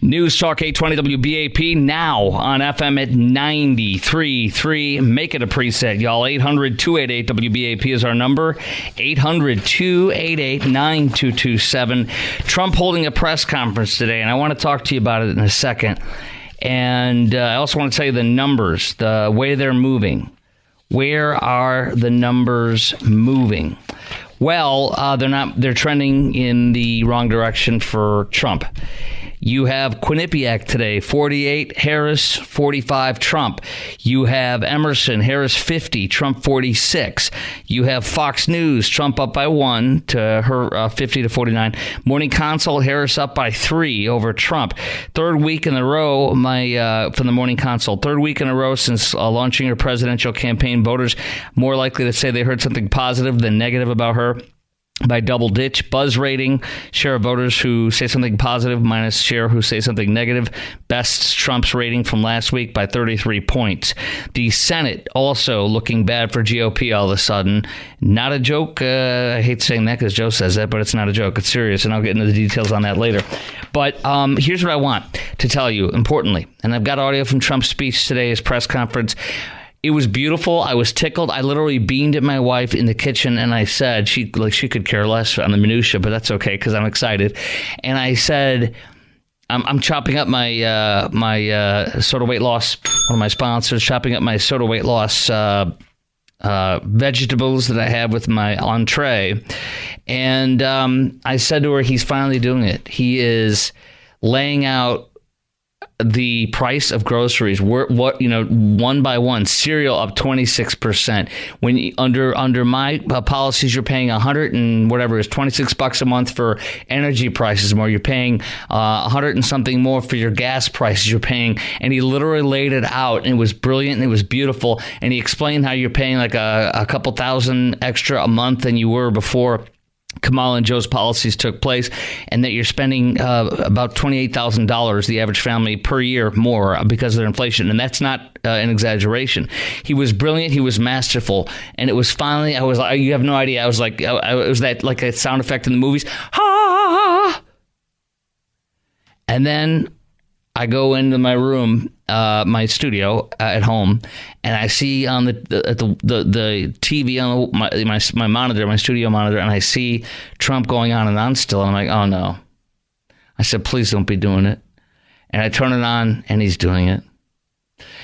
News Talk 820 WBAP now on FM at 93.3. Make it a preset, y'all. 800-288-WBAP is our number. 800-288-9227. Trump holding a press conference today, and I want to talk to you about it in a second. And I also want to tell you the numbers, the way they're moving. Where are the numbers moving? Well, they're trending in the wrong direction for Trump. You have Quinnipiac today, 48, Harris, 45, Trump. You have Emerson, Harris, 50, Trump, 46. You have Fox News, Trump up by 1 to her 50 to 49. Morning Consult, Harris up by 3 over Trump. Third week in a row, from the Morning Consult, third week in a row since launching her presidential campaign, voters more likely to say they heard something positive than negative about her. By double ditch. Buzz rating, share of voters who say something positive minus share who say something negative. Best Trump's rating from last week by 33 points. The Senate also looking bad for GOP all of a sudden. Not a joke. I hate saying that because Joe says that, but it's not a joke. It's serious, and I'll get into the details on that later. But here's what I want to tell you, importantly. And I've got audio from Trump's speech today, his press conference. It was beautiful. I was tickled. I literally beamed at my wife in the kitchen, and I said, she could care less on the minutia, but that's okay because I'm excited. And I said, I'm chopping up my Soda Weight Loss, one of my sponsors, chopping up my Soda Weight Loss vegetables that I have with my entree. And I said to her, he's finally doing it. He is laying out the price of groceries, one by one. Cereal up 26%. When you, under my policies, you're paying $100 and whatever is $26 a month for energy prices more. You're paying $100 and something more for your gas prices. You're paying, and he literally laid it out, and it was brilliant and it was beautiful. And he explained how you're paying like a couple thousand extra a month than you were before Kamala and Joe's policies took place, and that you're spending about $28,000, the average family, per year more because of their inflation. And that's not an exaggeration. He was brilliant. He was masterful. And it was finally, I was like, you have no idea. I was like, it was that like a sound effect in the movies. Ha! And then I go into my room, my studio at home, and I see on the TV on my monitor, my studio monitor, and I see Trump going on and on still. And I'm like, oh no. I said, please don't be doing it. And I turn it on, and he's doing it.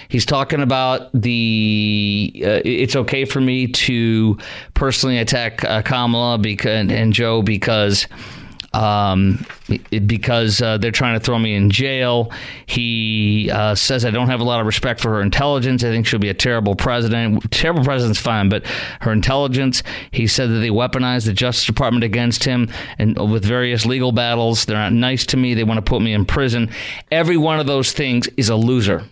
He's talking about it's okay for me to personally attack Kamala and Joe because they're trying to throw me in jail. He says I don't have a lot of respect for her intelligence. I think she'll be a terrible president. Terrible president's fine, but her intelligence. He said that they weaponized the Justice Department against him and with various legal battles. They're not nice to me. They want to put me in prison. Every one of those things is a loser.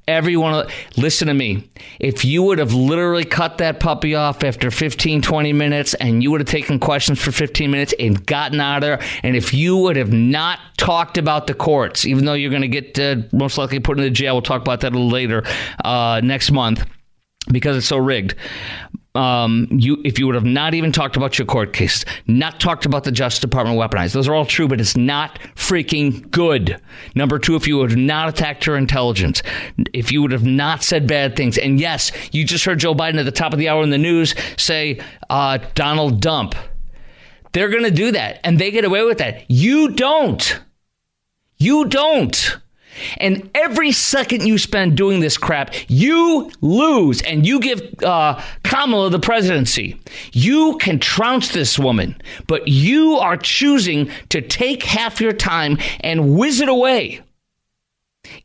Listen to me. If you would have literally cut that puppy off after 15, 20 minutes and you would have taken questions for 15 minutes and gotten out of there, and if you would have not talked about the courts, even though you're going to get most likely put into jail, we'll talk about that a little later next month because it's so rigged. If you would have not even talked about your court cases, not talked about the Justice Department weaponized, those are all true, but it's not freaking good. Number two, if you would have not attacked her intelligence, if you would have not said bad things, and yes, you just heard Joe Biden at the top of the hour in the news say, Donald Dump. They're going to do that, and they get away with that. You don't. You don't. And every second you spend doing this crap, you lose, and you give Kamala the presidency. You can trounce this woman, but you are choosing to take half your time and whiz it away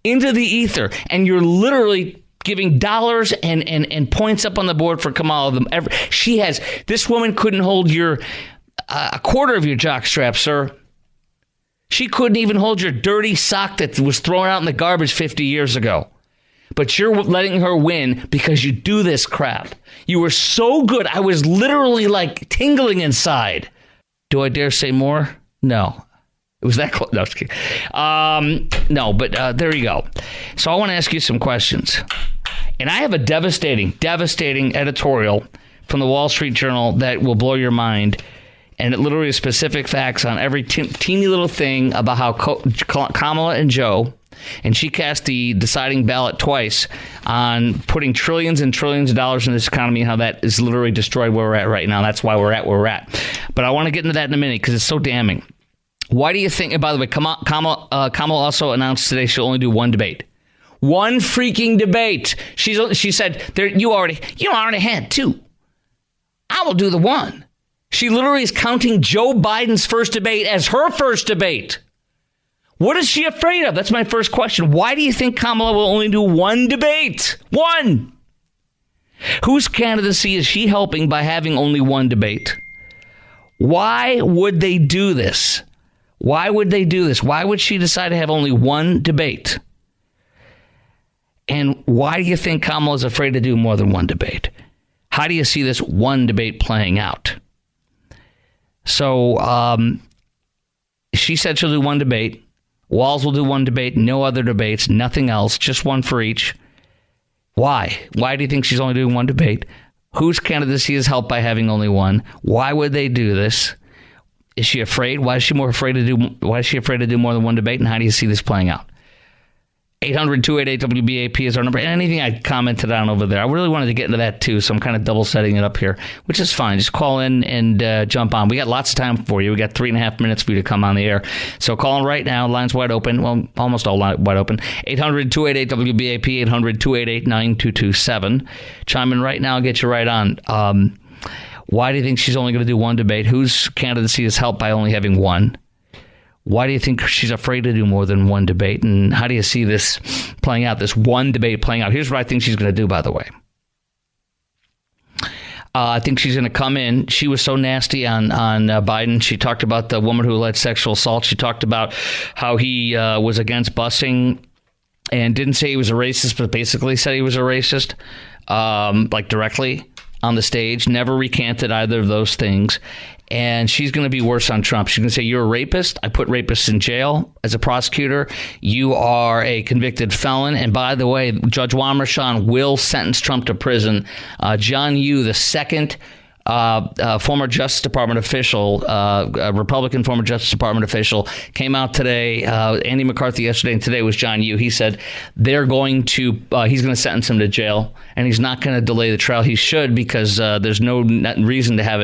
into the ether, and you're literally giving dollars and points up on the board for Kamala. This woman couldn't hold a quarter of your jockstrap, sir. She couldn't even hold your dirty sock that was thrown out in the garbage 50 years ago. But you're letting her win because you do this crap. You were so good. I was literally like tingling inside. Do I dare say more? No. It was that close. No, just kidding. No, but there you go. So I want to ask you some questions. And I have a devastating editorial from the Wall Street Journal that will blow your mind. and it literally is specific facts on every teeny little thing about how Kamala and Joe, and she cast the deciding ballot twice on putting trillions and trillions of dollars in this economy, and how that is literally destroyed where we're at right now. That's why we're at where we're at. But I want to get into that in a minute because it's so damning. Why do you think, and by the way, Kamala also announced today she'll only do one debate. One freaking debate. She said, you already had two. I will do the one. She literally is counting Joe Biden's first debate as her first debate. What is she afraid of? That's my first question. Why do you think Kamala will only do one debate? One. Whose candidacy is she helping by having only one debate? Why would they do this? Why would they do this? Why would she decide to have only one debate? And why do you think Kamala is afraid to do more than one debate? How do you see this one debate playing out? So she said she'll do one debate. Walz will do one debate, no other debates, nothing else, just one for each. Why? Why do you think she's only doing one debate? Whose candidacy is helped by having only one? Why would they do this? Is she afraid? Why is she afraid to do more than one debate? And how do you see this playing out? 800-288-WBAP is our number. And anything I commented on over there, I really wanted to get into that too, so I'm kind of double setting it up here, which is fine. Just call in and jump on. We got lots of time for you. We got 3.5 minutes for you to come on the air. So call in right now. Lines wide open. Well, almost all wide open. 800-288-WBAP, 800-288-9227. Chime in right now. I'll get you right on. Why do you think she's only going to do one debate? Whose candidacy is helped by only having one? Why do you think she's afraid to do more than one debate? And how do you see this playing out, this one debate playing out? Here's what I think she's going to do, by the way. I think she's going to come in. She was so nasty on Biden. She talked about the woman who alleged sexual assault. She talked about how he was against busing and didn't say he was a racist, but basically said he was a racist, like directly on the stage. Never recanted either of those things. And she's going to be worse on Trump. She's going to say, you're a rapist. I put rapists in jail as a prosecutor. You are a convicted felon. And by the way, Judge Juan Merchan will sentence Trump to prison. John Yoo, the second former Justice Department official, Republican former Justice Department official, came out today. Andy McCarthy yesterday, and today was John Yoo. He said he's going to sentence him to jail, and he's not going to delay the trial. He should, because there's no reason to have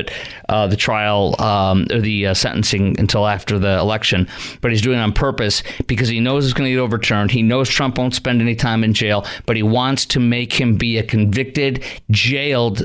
the trial or the sentencing until after the election. But he's doing it on purpose because he knows it's going to get overturned. He knows Trump won't spend any time in jail, but he wants to make him be a convicted, jailed,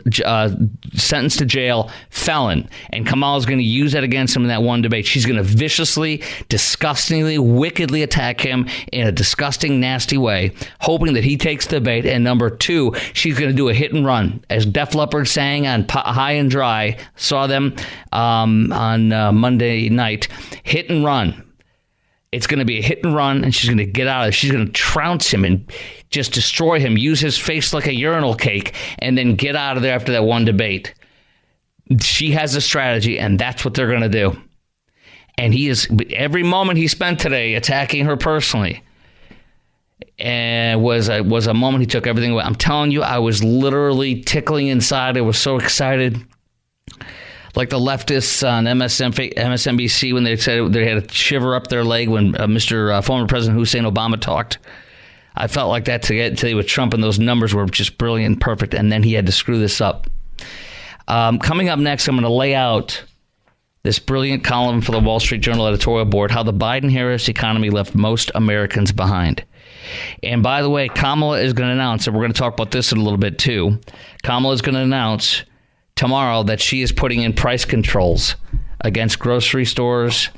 sentenced to jail felon. And Kamala's going to use that against him in that one debate. She's going to viciously, disgustingly, wickedly attack him in a disgusting, nasty way, hoping that he takes the bait. And number two, she's going to do a hit and run. As Def Leppard sang on High and Dry, saw them on Monday night, hit and run. It's going to be a hit and run, and she's going to get out of it. She's going to trounce him and just destroy him, use his face like a urinal cake, and then get out of there after that one debate. She has a strategy, and that's what they're going to do. And he is, every moment he spent today attacking her personally, and was a moment he took everything away. I'm telling you, I was literally tickling inside. I was so excited. Like the leftists on MSNBC when they said they had a shiver up their leg when former President Hussein Obama talked. I felt like that today with Trump, and those numbers were just brilliant and perfect, and then he had to screw this up. Coming up next, I'm going to lay out this brilliant column for the Wall Street Journal editorial board, how the Biden-Harris economy left most Americans behind. And by the way, Kamala is going to announce, and we're going to talk about this in a little bit too, Kamala is going to announce tomorrow that she is putting in price controls against grocery stores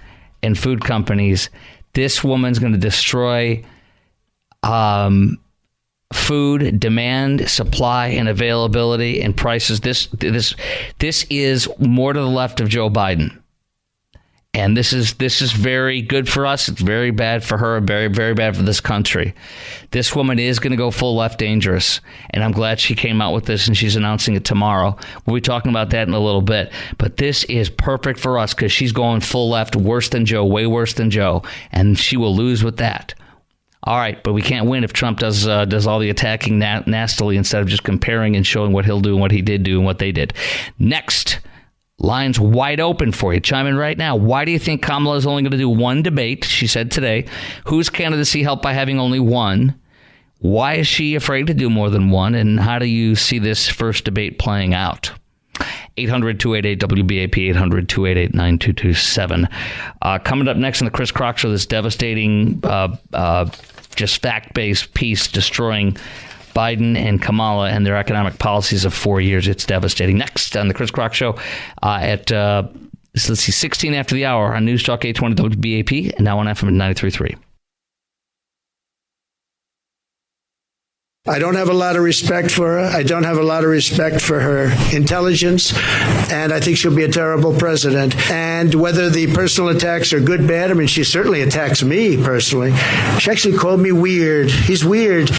and food companies. This woman's going to destroy food demand, supply, and availability and prices. This is more to the left of Joe Biden. And this is very good for us. It's very bad for her, very, very bad for this country. This woman is going to go full left dangerous. And I'm glad she came out with this, and she's announcing it tomorrow. We'll be talking about that in a little bit. But this is perfect for us because she's going full left, worse than Joe, way worse than Joe. And she will lose with that. All right, but we can't win if Trump does all the attacking nastily instead of just comparing and showing what he'll do and what he did do and what they did. Next, Line's wide open for you. Chime in right now. Why do you think Kamala is only going to do one debate? She said today. Whose candidacy helped by having only one? Why is she afraid to do more than one? And how do you see this first debate playing out? 800-288-WBAP, 800-288-9227. Coming up next on the Chris Crock Show, this devastating, just fact-based piece destroying Biden and Kamala and their economic policies of 4 years. It's devastating. Next on the Chris Crock Show at, 16 after the hour on News Talk 820 WBAP and now on FM 93.3. I don't have a lot of respect for her. I don't have a lot of respect for her intelligence, and I think she'll be a terrible president. And whether the personal attacks are good, bad, I mean, she certainly attacks me personally. She actually called me weird. He's weird.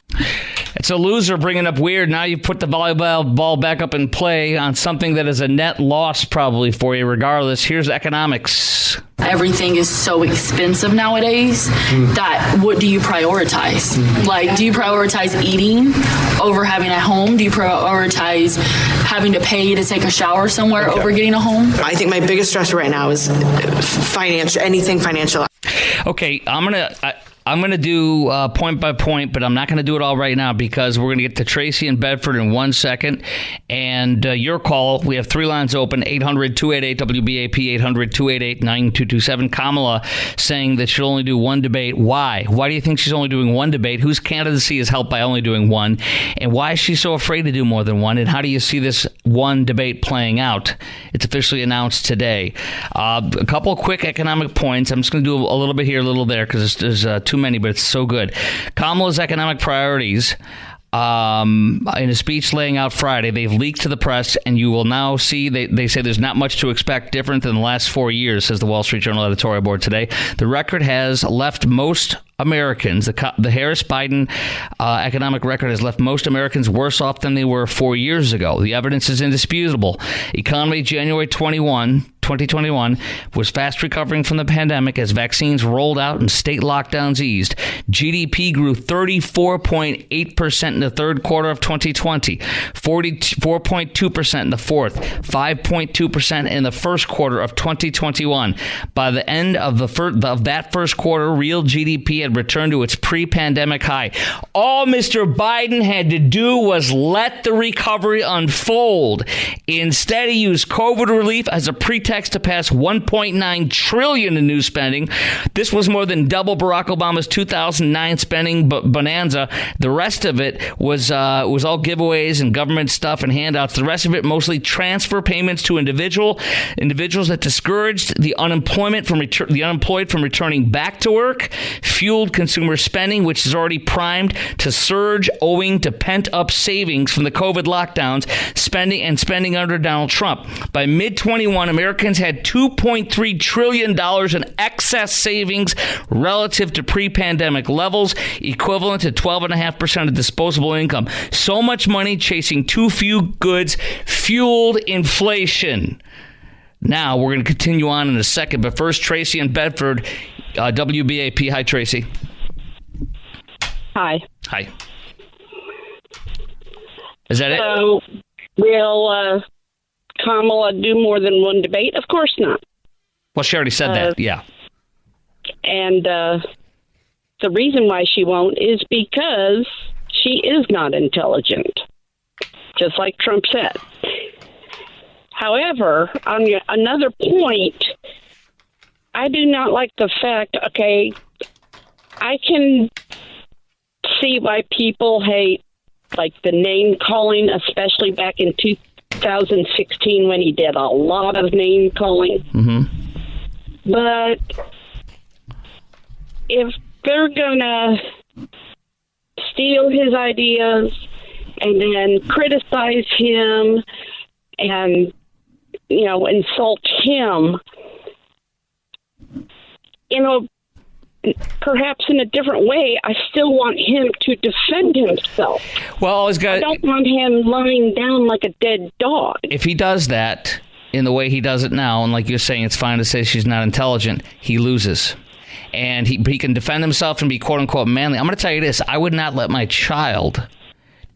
It's a loser bringing up weird. Now you put the volleyball ball back up in play on something that is a net loss probably for you regardless. Here's economics. Everything is so expensive nowadays that what do you prioritize? Like, do you prioritize eating over having a home? Do you prioritize having to pay to take a shower somewhere over getting a home? I think my biggest stressor right now is anything financial. Okay, I'm gonna do point by point, but I'm not gonna do it all right now because we're gonna get to Tracy in Bedford in 1 second. And your call, we have three lines open, 800-288-WBAP, 800-288-9227. Kamala saying that she'll only do one debate. Why? Why do you think she's only doing one debate? Whose candidacy is helped by only doing one? And why is she so afraid to do more than one? And how do you see this one debate playing out? It's officially announced today. A couple of quick economic points. I'm just going to do a little bit here, a little there, because there's too many, but it's so good. Kamala's economic priorities, in a speech laying out Friday, they've leaked to the press, and you will now see they say there's not much to expect different than the last 4 years, says the Wall Street Journal editorial board today. The record has left most Americans, the Harris-Biden economic record has left most Americans worse off than they were 4 years ago. The evidence is indisputable. Economy January 2021 was fast recovering from the pandemic as vaccines rolled out and state lockdowns eased. GDP grew 34.8% in the third quarter of 2020, 44.2% in the fourth, 5.2% in the first quarter of 2021. By the end of that first quarter, real GDP had returned to its pre-pandemic high. All Mr. Biden had to do was let the recovery unfold. Instead, he used COVID relief as a pretext to pass $1.9 trillion in new spending. This was more than double Barack Obama's 2009 spending bonanza. The rest of it was all giveaways and government stuff and handouts. The rest of it mostly transfer payments to individuals that discouraged the unemployed from returning back to work, fueled consumer spending, which is already primed to surge owing to pent-up savings from the COVID lockdowns, spending under Donald Trump. By mid-21, Americans had $2.3 trillion in excess savings relative to pre-pandemic levels, equivalent to 12.5% of disposable income. So much money chasing too few goods fueled inflation. Now, we're going to continue on in a second, but first, Tracy in Bedford, WBAP. Hi, Tracy. Hi. Hi. Is that it? Will Kamala do more than one debate? Of course not. Well, she already said that, yeah. And the reason why she won't is because she is not intelligent, just like Trump said. However, on another point, I do not like the fact, okay, I can see why people hate, like, the name calling, especially back in 2016 when he did a lot of name calling. Mm-hmm. But if they're going to steal his ideas and then criticize him and, insult him, perhaps in a different way, I still want him to defend himself. Well, I don't want him lying down like a dead dog. If he does that in the way he does it now, and like you're saying, it's fine to say she's not intelligent, he loses. And he can defend himself and be quote-unquote manly. I'm going to tell you this. I would not let my child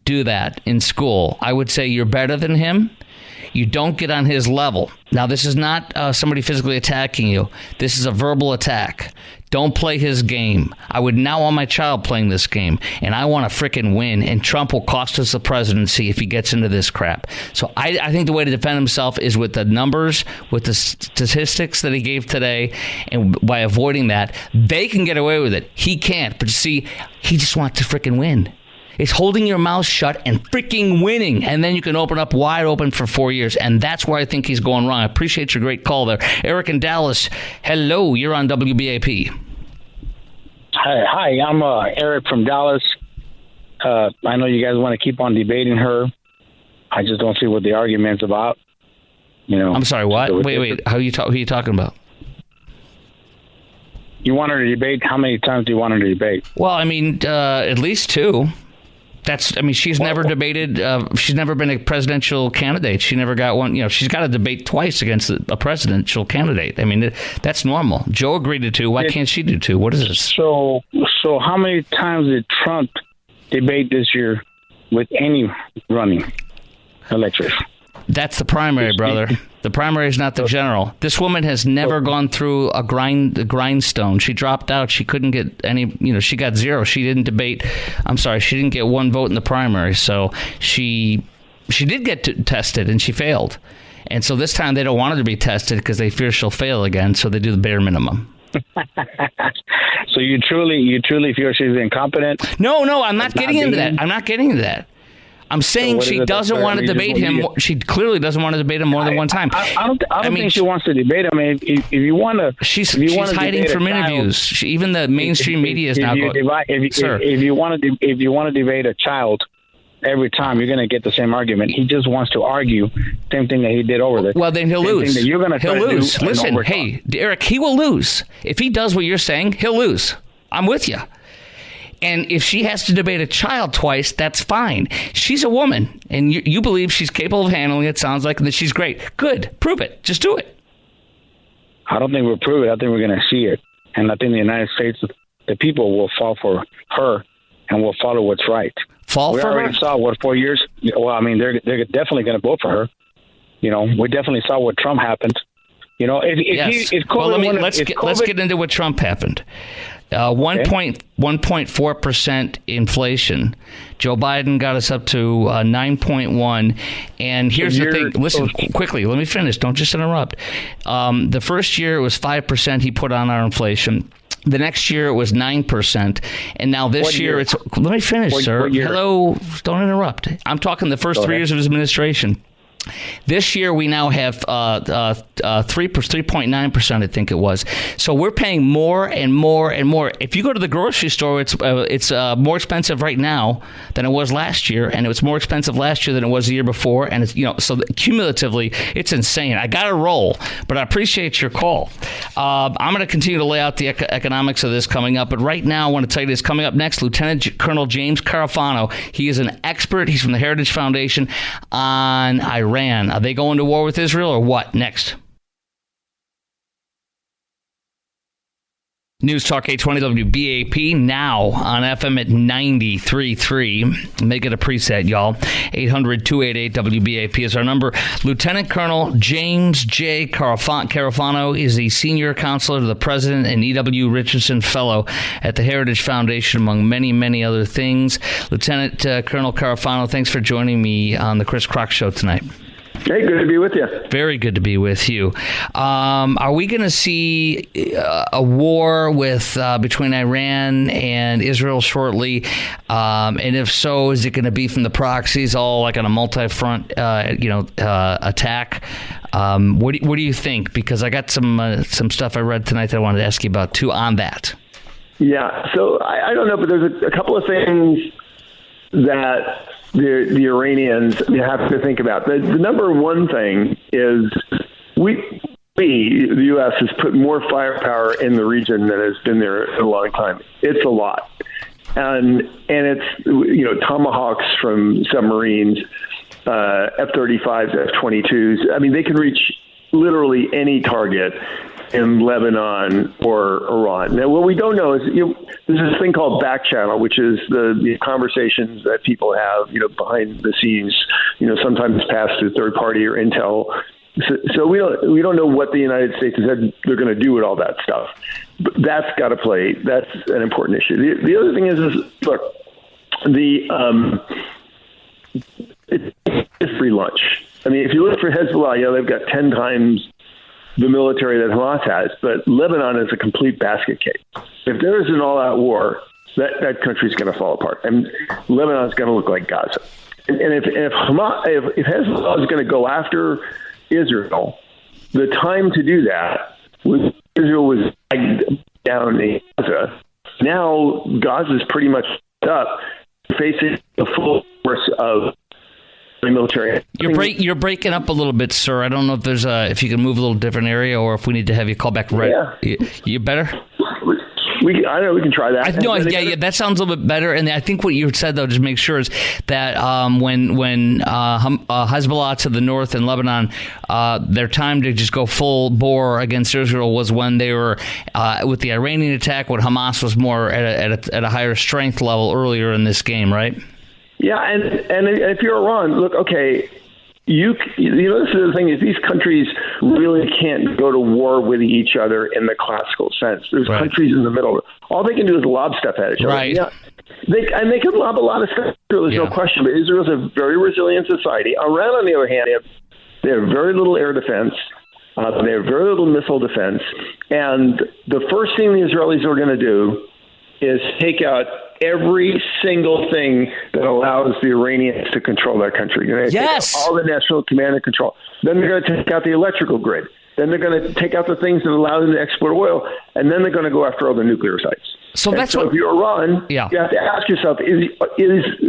do that in school. I would say, you're better than him. You don't get on his level. Now, this is not somebody physically attacking you. This is a verbal attack. Don't play his game. I would not want my child playing this game, and I want to frickin' win, and Trump will cost us the presidency if he gets into this crap. So I think the way to defend himself is with the numbers, with the statistics that he gave today, and by avoiding that, they can get away with it. He can't. But see, he just wants to frickin' win. It's holding your mouth shut and freaking winning. And then you can open up wide open for 4 years. And that's where I think he's going wrong. I appreciate your great call there. Eric in Dallas, hello. You're on WBAP. Hi, I'm Eric from Dallas. I know you guys want to keep on debating her. I just don't see what the argument's about. You know. I'm sorry, what? Wait. Who are you talking about? You want her to debate? How many times do you want her to debate? Well, I mean, at least 2. She's never debated. She's never been a presidential candidate. She never got one. You know, she's got to debate twice against a presidential candidate. I mean, that's normal. Joe agreed to 2. Why can't she do 2? What is this? So how many times did Trump debate this year with any running electorate? That's the primary, brother. The primary is not the general. This woman has never gone through a grindstone. She dropped out. She couldn't get any, she got 0. She didn't debate. I'm sorry. She didn't get 1 vote in the primary. So she did get tested and she failed. And so this time they don't want her to be tested because they fear she'll fail again. So they do the bare minimum. So you truly feel she's incompetent? No, I'm not getting into that. I'm not getting into that. I'm saying she doesn't want to debate him. She clearly doesn't want to debate him more than one time. I don't think she wants to debate him. I mean, if you want to, she's hiding from interviews. Even the mainstream media is now going. If you want to debate a child, every time you're going to get the same argument. He just wants to argue same thing that he did over there. Well, then he'll lose. You're going to he'll lose. Listen, hey, Eric, he will lose if he does what you're saying. He'll lose. I'm with you. And if she has to debate a child twice, that's fine. She's a woman, and you believe she's capable of handling it. Sounds like that she's great. Good. Prove it. Just do it. I don't think we'll prove it. I think we're going to see it. And I think the United States, the people will fall for her and will follow what's right. We already saw, 4 years? Well, I mean, they're definitely going to vote for her. We definitely saw what Trump happened. Let's get into what Trump happened. 1.4% inflation. Joe Biden got us up to 9.1. And here's the thing. Listen, quickly, let me finish. Don't just interrupt. The first year it was 5% he put on our inflation. The next year it was 9%. And now this year it's... Let me finish, sir. Hello. Don't interrupt. I'm talking the first 3 years of his administration. This year, we now have 3.9%, I think it was. So we're paying more and more and more. If you go to the grocery store, it's more expensive right now than it was last year, and it was more expensive last year than it was the year before. And it's so cumulatively, it's insane. I got to roll, but I appreciate your call. I'm going to continue to lay out the economics of this coming up, but right now, I want to tell you this. Coming up next, Lieutenant Colonel James Carafano. He is an expert. He's from the Heritage Foundation on Iran. Are they going to war with Israel or what? Next. News Talk 820 WBAP now on FM at 93.3. Make it a preset, y'all. 800-288-WBAP is our number. Lieutenant Colonel James J. Carafano is the senior counselor to the president and E.W. Richardson Fellow at the Heritage Foundation, among many, many other things. Lieutenant Colonel Carafano, thanks for joining me on the Chris Crock Show tonight. Hey, good to be with you. Very good to be with you. Are we going to see a war between Iran and Israel shortly? And if so, is it going to be from the proxies, all like on a multi-front, attack? What do you think? Because I got some stuff I read tonight that I wanted to ask you about too on that. Yeah. So I don't know, but there's a couple of things that the Iranians have to think about. The number one thing is we, the U.S., has put more firepower in the region than has been there in a long time. It's a lot. And it's, Tomahawks from submarines, F-35s, F-22s. I mean, they can reach literally any target. in Lebanon or Iran. Now, what we don't know is there's this thing called back channel, which is the conversations that people have, behind the scenes, sometimes passed through third party or intel. So we don't know what the United States has said they're going to do with all that stuff. But that's got to play. That's an important issue. The other thing is look, it's free lunch. I mean, if you look for Hezbollah, they've got 10 times the military that Hamas has, but Lebanon is a complete basket case. If there is an all-out war, that country's going to fall apart, and Lebanon's going to look like Gaza. And if Hezbollah is going to go after Israel, the time to do that was Israel was down in Gaza. Now Gaza's pretty much up, facing the full force of the military. You're breaking up a little bit, sir. I don't know if there's if you can move a little different area, or if we need to have you call back. Right? Yeah. You better. I know we can try that. That sounds a little bit better. And I think what you said, though, just make sure is that when Hezbollah to the north in Lebanon, their time to just go full bore against Israel was when they were with the Iranian attack, when Hamas was more at a higher strength level earlier in this game, right? Yeah, and if you're Iran, look, okay, this is the thing is these countries really can't go to war with each other in the classical sense. There's countries in the middle. All they can do is lob stuff at each other. Right. Yeah, they can lob a lot of stuff. There's no question. But Israel's a very resilient society. Iran, on the other hand, they have very little air defense. They have very little missile defense. And the first thing the Israelis are going to do is take out every single thing that allows the Iranians to control their country. Yes. All the national command and control. Then they're going to take out the electrical grid. Then they're going to take out the things that allow them to export oil. And then they're going to go after all the nuclear sites. So if you're Iran, you have to ask yourself, is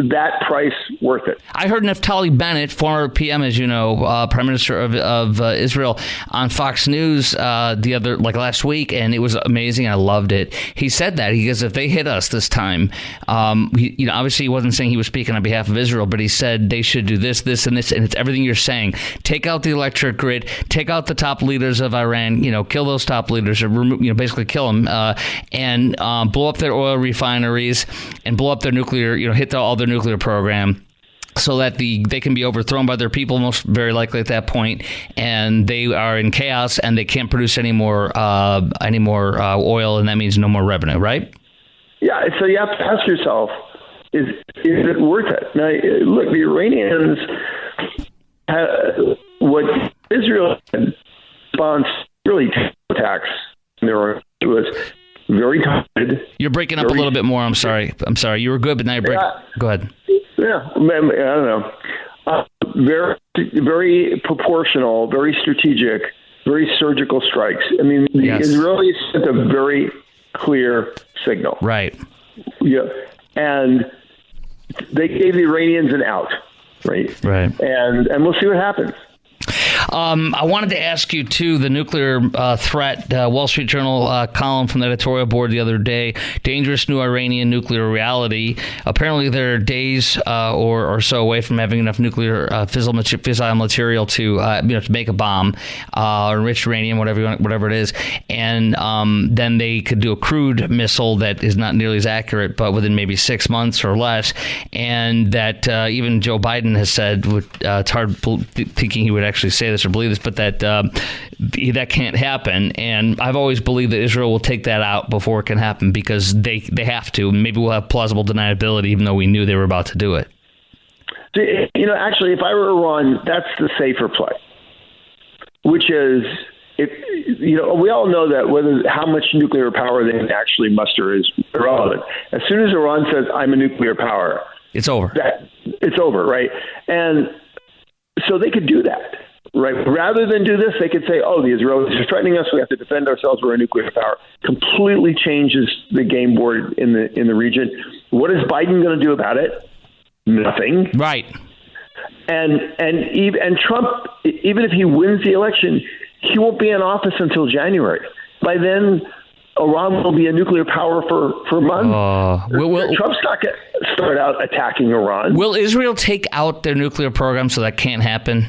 that price worth it? I heard Naftali Bennett, former PM, as you know, Prime Minister of Israel, on Fox News last week, and it was amazing. I loved it. He said that. He goes, if they hit us this time, obviously he wasn't saying he was speaking on behalf of Israel, but he said they should do this, this, and this, and it's everything you're saying. Take out the electric grid, take out the top leaders of Iran, kill those top leaders, or basically kill them, and blow up their oil refineries and blow up their nuclear, hit all their nuclear program, so that they can be overthrown by their people, most very likely at that point, and they are in chaos and they can't produce any more oil, and that means no more revenue, right? Yeah. So you have to ask yourself, is it worth it? Now, look, the Iranians, what Israel response really attacks there was very targeted. You're breaking up a little bit more. I'm sorry. You were good, but now you're breaking. Go ahead. Yeah, I don't know. Very, very proportional, very strategic, very surgical strikes. I mean, the Israelis sent a very clear signal. Right. Yeah, and they gave the Iranians an out. Right. And we'll see what happens. I wanted to ask you, too, the nuclear threat, Wall Street Journal column from the editorial board the other day, dangerous new Iranian nuclear reality. Apparently, they're days or so away from having enough nuclear fissile material to make a bomb, enriched uranium, whatever it is. And then they could do a crude missile that is not nearly as accurate, but within maybe 6 months or less. And that even Joe Biden has said, it's hard thinking he would actually say this or believe this, but that can't happen. And I've always believed that Israel will take that out before it can happen, because they have to. Maybe we'll have plausible deniability, even though we knew they were about to do it. Actually, if I were Iran, that's the safer play, which is, we all know that how much nuclear power they can actually muster is irrelevant. As soon as Iran says, I'm a nuclear power, it's over. It's over, right? And so they could do that, right? Rather than do this, they could say, oh, the Israelis are threatening us. We have to defend ourselves. We're a nuclear power. Completely changes the game board in the region. What is Biden going to do about it? Nothing. Right. And Trump, even if he wins the election, he won't be in office until January. By then, Iran will be a nuclear power for months. Trump's not going to start out attacking Iran. Will Israel take out their nuclear program so that can't happen?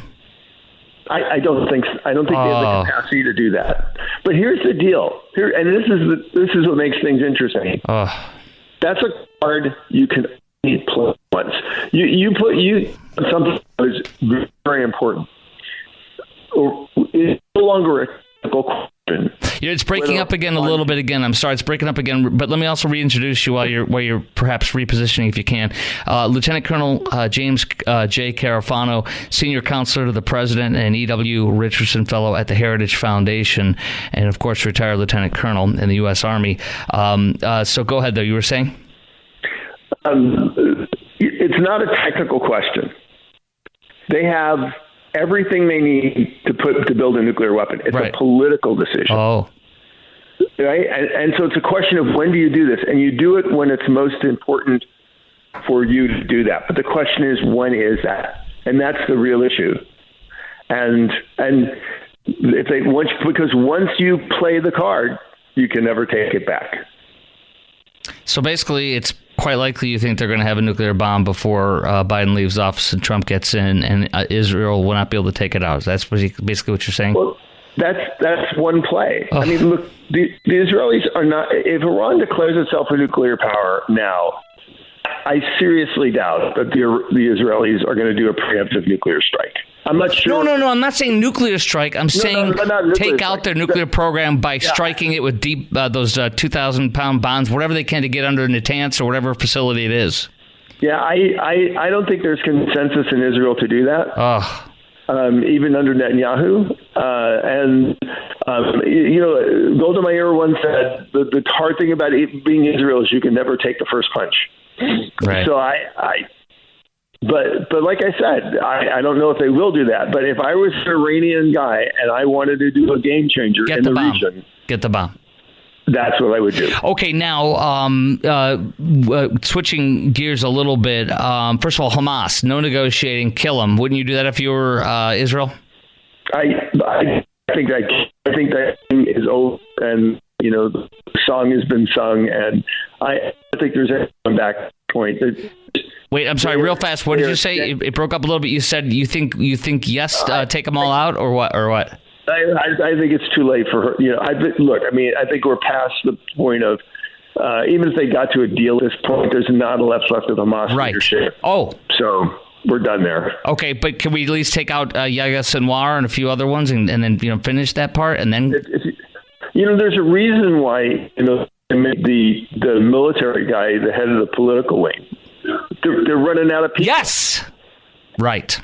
I don't think they have the capacity to do that. But here's the deal. This is what makes things interesting. That's a card you can only play once. You put something that is very important. It's no longer a technical question. It's breaking up again a little bit again. I'm sorry, it's breaking up again. But let me also reintroduce you while you're perhaps repositioning, if you can. Lieutenant Colonel James J. Carafano, Senior Counselor to the President and E.W. Richardson Fellow at the Heritage Foundation, and of course retired Lieutenant Colonel in the U.S. Army. So go ahead, though. You were saying? It's not a technical question. They have everything they need to build a nuclear weapon. It's a political decision. Right? And so it's a question of when do you do this? And you do it when it's most important for you to do that. But the question is, when is that? And that's the real issue. And because once you play the card, you can never take it back. So basically, it's quite likely you think they're going to have a nuclear bomb before Biden leaves office and Trump gets in, and Israel will not be able to take it out. That's basically what you're saying? Well, that's one play. I mean, look, the Israelis are not. If Iran declares itself a nuclear power now, I seriously doubt that the Israelis are going to do a preemptive nuclear strike. I'm not sure. No. I'm not saying nuclear strike. I'm saying take out their nuclear program by striking it with deep those 2,000-pound bombs, whatever they can to get under Natanz or whatever facility it is. Yeah, I don't think there's consensus in Israel to do that. Even under Netanyahu. Golda Meir once said the hard thing about being Israel is you can never take the first punch. Right. So But like I said, I don't know if they will do that. But if I was an Iranian guy and I wanted to do a game changer in the region, get the bomb. That's what I would do. Okay, now switching gears a little bit. First of all, Hamas, no negotiating, kill them. Wouldn't you do that if you were Israel? I think that thing is over, and the song has been sung, and I think there's a back point. Wait, I'm sorry, real fast. What did you say? It broke up a little bit. You said you think yes, take them all out, or what? I think it's too late for her. I think we're past the point of even if they got to a deal at this point, there's not a left of Hamas leadership. So we're done there. Okay, but can we at least take out Yahya Sinwar and a few other ones, and then finish that part, and then there's a reason why they made the military guy the head of the political wing. They're running out of people. Yes, right.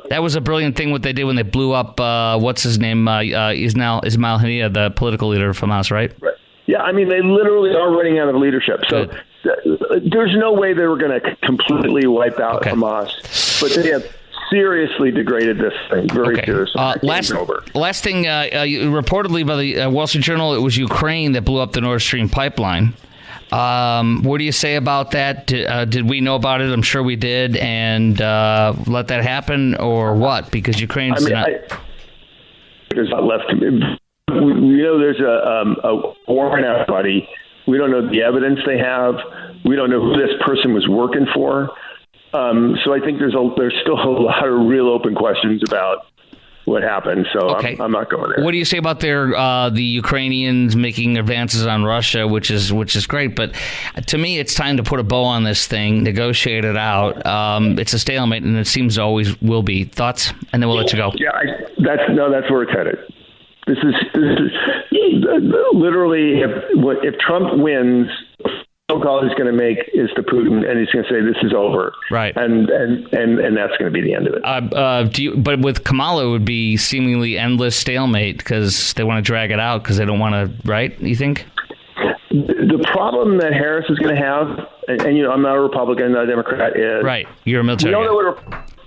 That was a brilliant thing what they did when they blew up, what's his name, Ismail Haniyeh, the political leader of Hamas, right? Right. Yeah, I mean, they literally are running out of leadership. So there's no way they were going to completely wipe out Hamas. But they have seriously degraded this thing, very seriously. Last thing, reportedly by the Wall Street Journal, it was Ukraine that blew up the Nord Stream pipeline. What do you say about that? Did we know about it? I'm sure we did, and let that happen, or what? Because Ukraine's there's not left. There's a war in our body. We don't know the evidence they have. We don't know who this person was working for. So I think there's still a lot of real open questions about what happened. So I'm not going there. What do you say about the Ukrainians making advances on Russia, which is great, but to me it's time to put a bow on this thing, negotiate it out. It's a stalemate, and it seems to always will be. Thoughts, and then we'll let you go. Yeah, that's where it's headed. This is literally if Trump wins, phone call he's going to make is to Putin, and he's going to say this is over, right? And that's going to be the end of it. But with Kamala, it would be seemingly endless stalemate because they want to drag it out because they don't want to, right? You think? The problem that Harris is going to have, and I'm not a Republican, not a Democrat, is right. You're a military. We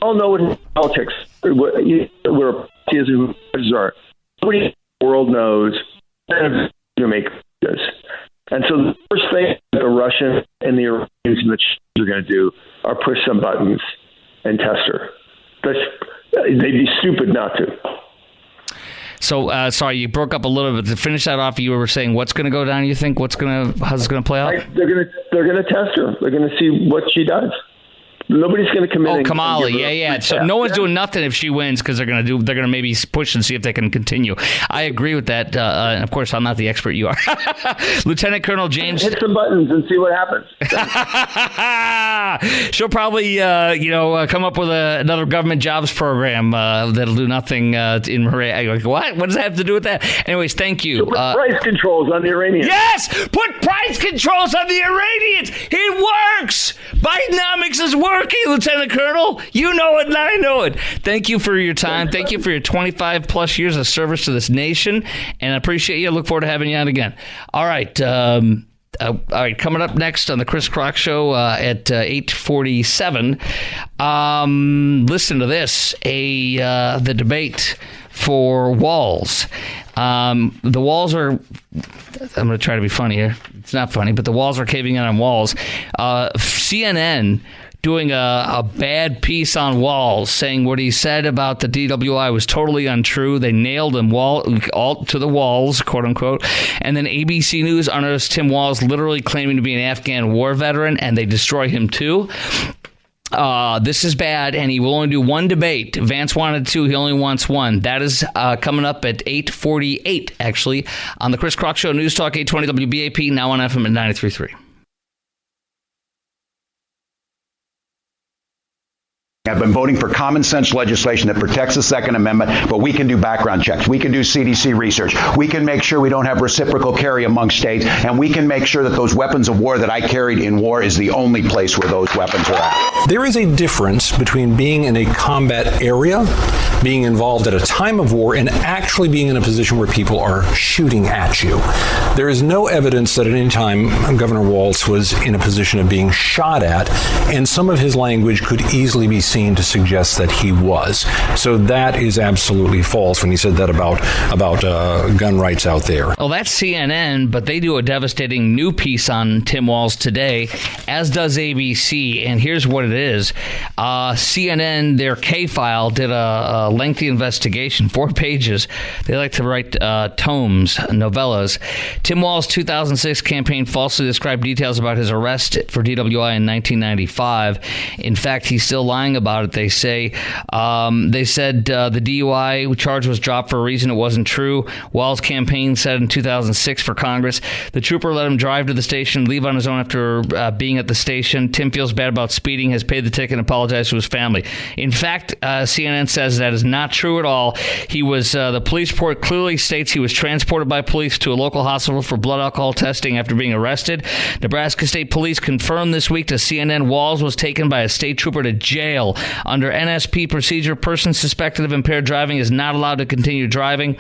all know what politics, what are. Nobody in the world knows to make this. And so the first thing that the Russians and the Iranians and the Chinese are going to do are push some buttons and test her. They'd be stupid not to. So, sorry, you broke up a little bit. To finish that off, you were saying what's going to go down, you think? How's it going to play out? They're going to test her. They're going to see what she does. Nobody's going to come in. Oh, Kamala, yeah. So no one's doing nothing if she wins because they're going to maybe push and see if they can continue. I agree with that. And of course, I'm not the expert you are. Lieutenant Colonel James. Hit some buttons and see what happens. She'll probably, come up with another government jobs program that'll do nothing in Maria. Like, what? What does that have to do with that? Anyways, thank you. So put price controls on the Iranians. Yes, put price controls on the Iranians. It works. Bidenomics is working, Lieutenant Colonel. You know it and I know it. Thank you for your time. Thank you for your 25 plus years of service to this nation, and I appreciate you. I look forward to having you on again. All right. All right, coming up next on the Chris Crock Show at 8:47. Listen to this: the debate for walls. The walls are. I'm going to try to be funny here. It's not funny, but the walls are caving in on walls. CNN doing a bad piece on Walls, saying what he said about the DWI was totally untrue. They nailed him all to the walls, quote unquote. And then ABC News unearths Tim Walz literally claiming to be an Afghan war veteran, and they destroy him too. This is bad, and he will only do one debate. Vance wanted two. He only wants one. That is coming up at 8:48, actually, on the Chris Crock Show, News Talk 820 WBAP, now on FM at 93.3. I've been voting for common sense legislation that protects the Second Amendment, but we can do background checks. We can do CDC research. We can make sure we don't have reciprocal carry among states, and we can make sure that those weapons of war that I carried in war is the only place where those weapons are at. There is a difference between being in a combat area, being involved at a time of war, and actually being in a position where people are shooting at you. There is no evidence that at any time Governor Walz was in a position of being shot at, and some of his language could easily be seen to suggest that he was. So that is absolutely false when he said that about gun rights out there. Well, that's CNN, but they do a devastating new piece on Tim Walz today, as does ABC. And here's what it is. CNN, their K-File, did a lengthy investigation, 4 pages. They like to write tomes, novellas. Tim Walz's 2006 campaign falsely described details about his arrest for DWI in 1995. In fact, he's still lying about it. They say they said the DUI charge was dropped for a reason it wasn't true. Walz's campaign said in 2006 for Congress, the trooper let him drive to the station, leave on his own after being at the station. Tim feels bad about speeding, has paid the ticket, and apologized to his family. In fact, CNN says that is not true at all. He was the police report clearly states he was transported by police to a local hospital for blood alcohol testing after being arrested. Nebraska State Police confirmed this week to CNN Walz was taken by a state trooper to jail. Under NSP procedure, persons suspected of impaired driving is not allowed to continue driving.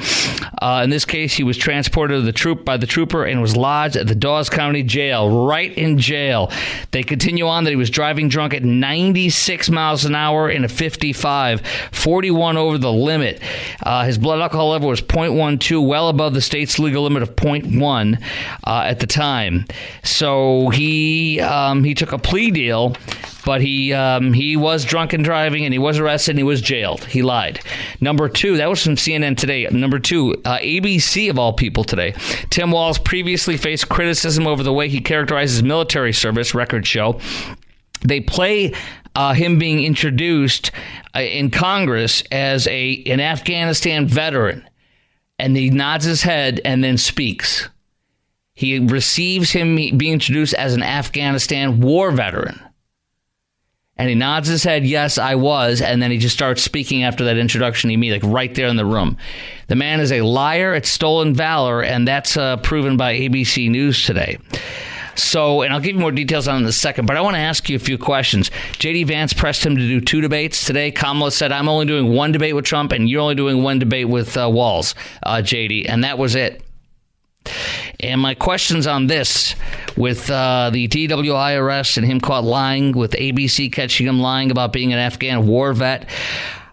In this case, he was transported by the trooper and was lodged at the Dawes County Jail, right in jail. They continue on that he was driving drunk at 96 miles an hour in a 55, 41 over the limit. His blood alcohol level was 0.12, well above the state's legal limit of 0.1 at the time. So he took a plea deal, but he was drunk and driving, and he was arrested, and he was jailed. He lied. Number 2, that was from CNN today. Number 2, ABC of all people today. Tim Walz previously faced criticism over the way he characterized his military service, records show. They play him being introduced in Congress as an Afghanistan veteran, and he nods his head and then speaks. He receives him being introduced as an Afghanistan war veteran. And he nods his head, yes, I was, and then he just starts speaking after that introduction immediately, like right there in the room. The man is a liar, it's stolen valor, and that's proven by ABC News today. So, and I'll give you more details on it in a second, but I want to ask you a few questions. J.D. Vance pressed him to do 2 debates today. Kamala said, I'm only doing 1 debate with Trump, and you're only doing 1 debate with Walz, J.D., and that was it. And my questions on this, with the DWI arrest and him caught lying, with ABC catching him lying about being an Afghan war vet,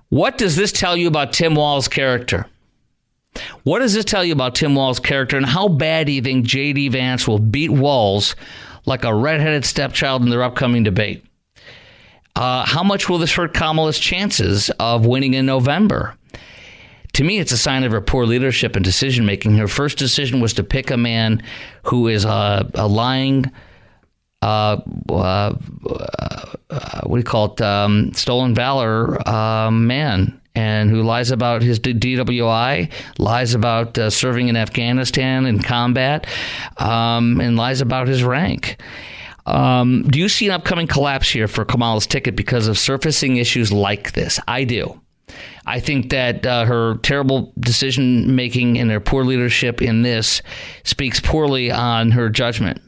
what does this tell you about Tim Walz's character? What does this tell you about Tim Walz's character, and how bad do you think J.D. Vance will beat Walz like a redheaded stepchild in their upcoming debate? How much will this hurt Kamala's chances of winning in November? To me, it's a sign of her poor leadership and decision-making. Her first decision was to pick a man who is a lying stolen valor man, and who lies about his DWI, lies about serving in Afghanistan in combat, and lies about his rank. Do you see an upcoming collapse here for Kamala's ticket because of surfacing issues like this? I do. I think that her terrible decision making and her poor leadership in this speaks poorly on her judgment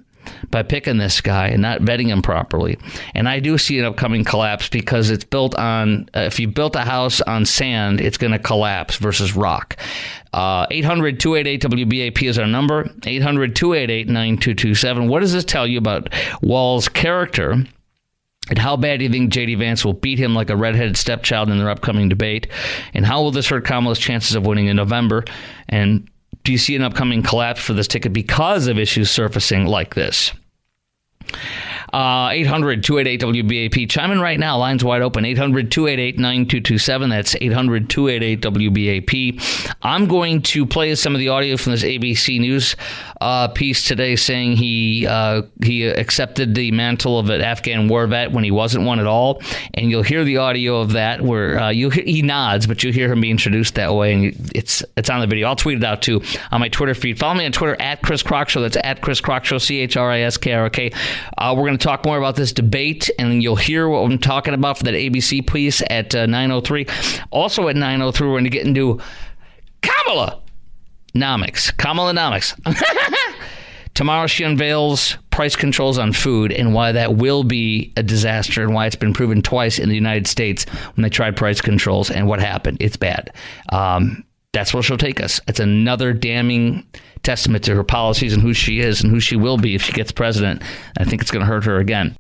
by picking this guy and not vetting him properly. And I do see an upcoming collapse because it's built on, if you built a house on sand, it's going to collapse versus rock. 800-288-WBAP is our number. 800-288-9227. What does this tell you about Wall's character? And how bad do you think J.D. Vance will beat him like a redheaded stepchild in their upcoming debate? And how will this hurt Kamala's chances of winning in November? And do you see an upcoming collapse for this ticket because of issues surfacing like this? 800-288-WBAP. Chime in right now. Lines wide open. 800-288-9227. That's 800-288-WBAP. I'm going to play some of the audio from this ABC News piece today saying he accepted the mantle of an Afghan war vet when he wasn't one at all. And you'll hear the audio of that where he nods, but you'll hear him be introduced that way. And it's on the video. I'll tweet it out too on my Twitter feed. Follow me on Twitter at Chris Crock Show. That's at Chris Crock Show, CHRISKROK. We're going to talk more about this debate, and you'll hear what I'm talking about for that ABC piece at 9:03. Also at 9:03, we're going to get into Kamala-nomics. Tomorrow she unveils price controls on food and why that will be a disaster and why it's been proven twice in the United States when they tried price controls and what happened. It's bad. That's where she'll take us. It's another damning testament to her policies and who she is and who she will be if she gets president. I think it's going to hurt her again.